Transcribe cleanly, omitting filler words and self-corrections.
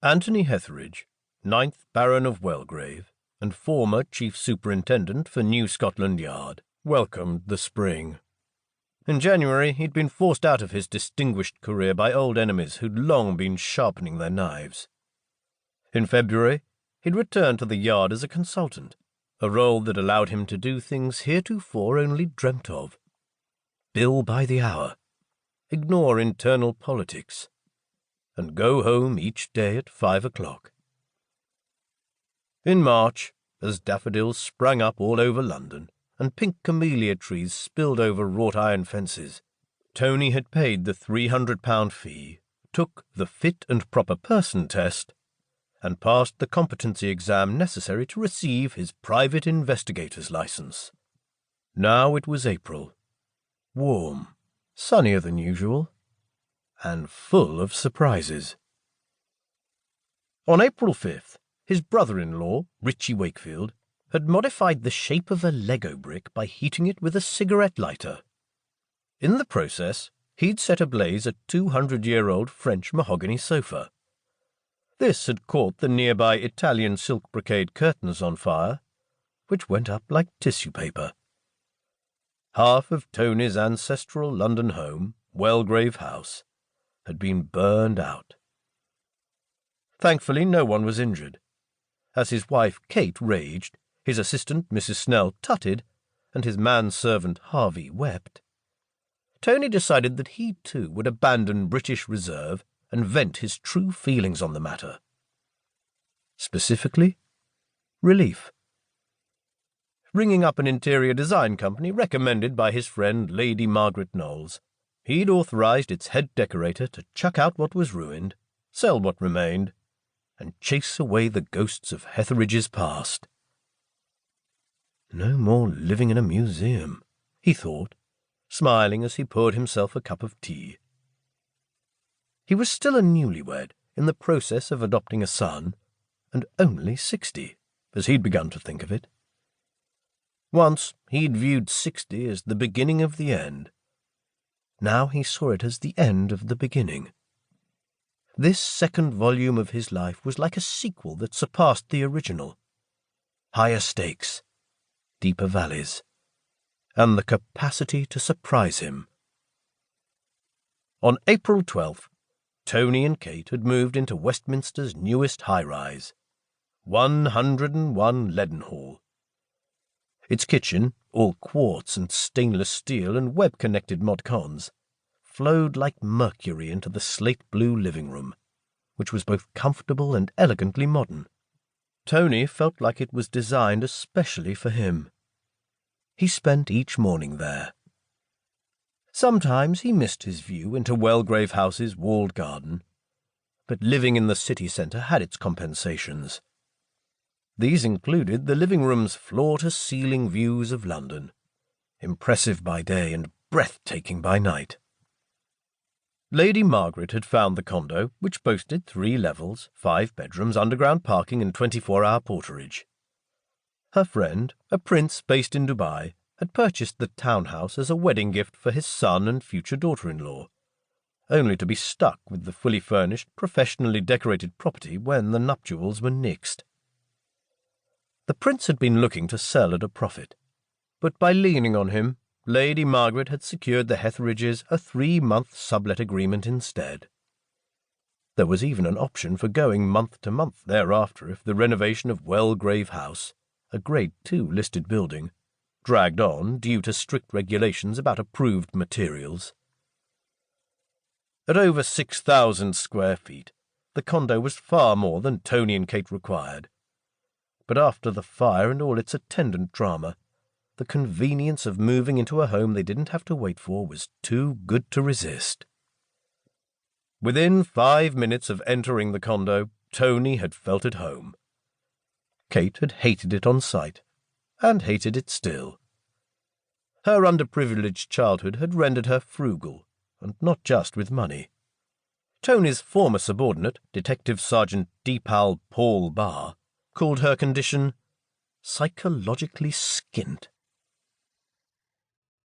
Anthony Hetheridge, 9th Baron of Welgrave, and former Chief Superintendent for New Scotland Yard, welcomed the spring. In January he'd been forced out of his distinguished career by old enemies who'd long been sharpening their knives. In February he'd returned to the Yard as a consultant, a role that allowed him to do things heretofore only dreamt of. Bill by the hour, ignore internal politics, and go home each day at 5 o'clock. In March, as daffodils sprang up all over London and pink camellia trees spilled over wrought-iron fences, Tony had paid the £300 fee, took the Fit and Proper Person test, and passed the competency exam necessary to receive his private investigator's licence. Now it was April, warm, sunnier than usual, and full of surprises. On April 5th, his brother-in-law, Richie Wakefield, had modified the shape of a Lego brick by heating it with a cigarette lighter. In the process, he'd set ablaze a 200-year-old French mahogany sofa. This had caught the nearby Italian silk brocade curtains on fire, which went up like tissue paper. Half of Tony's ancestral London home, Welgrave House, had been burned out. Thankfully, no one was injured. As his wife Kate raged, his assistant Mrs. Snell tutted, and his manservant Harvey wept, Tony decided that he too would abandon British reserve and vent his true feelings on the matter. Specifically, relief. Ringing up an interior design company recommended by his friend Lady Margaret Knowles, he'd authorised its head decorator to chuck out what was ruined, sell what remained, and chase away the ghosts of Hetheridge's past. No more living in a museum, he thought, smiling as he poured himself a cup of tea. He was still a newlywed, in the process of adopting a son, and only 60, as he'd begun to think of it. Once he'd viewed 60 as the beginning of the end. Now he saw it as the end of the beginning. This second volume of his life was like a sequel that surpassed the original. Higher stakes, deeper valleys, and the capacity to surprise him. On April 12th, Tony and Kate had moved into Westminster's newest high-rise, 101 Leadenhall. Its kitchen, all quartz and stainless steel and web-connected mod cons, flowed like mercury into the slate-blue living room, which was both comfortable and elegantly modern. Tony felt like it was designed especially for him. He spent each morning there. Sometimes he missed his view into Welgrave House's walled garden, but living in the city centre had its compensations. These included the living room's floor-to-ceiling views of London, impressive by day and breathtaking by night. Lady Margaret had found the condo, which boasted 3 levels, 5 bedrooms, underground parking and 24-hour porterage. Her friend, a prince based in Dubai, had purchased the townhouse as a wedding gift for his son and future daughter-in-law, only to be stuck with the fully furnished, professionally decorated property when the nuptials were nixed. The prince had been looking to sell at a profit, but by leaning on him, Lady Margaret had secured the Hetheridges a 3-month sublet agreement instead. There was even an option for going month to month thereafter if the renovation of Welgrave House, a Grade 2 listed building, dragged on due to strict regulations about approved materials. At over 6,000 square feet, the condo was far more than Tony and Kate required. But after the fire and all its attendant drama, the convenience of moving into a home they didn't have to wait for was too good to resist. Within 5 minutes of entering the condo, Tony had felt at home. Kate had hated it on sight, and hated it still. Her underprivileged childhood had rendered her frugal, and not just with money. Tony's former subordinate, Detective Sergeant Deepal Bhar, called her condition psychologically skint.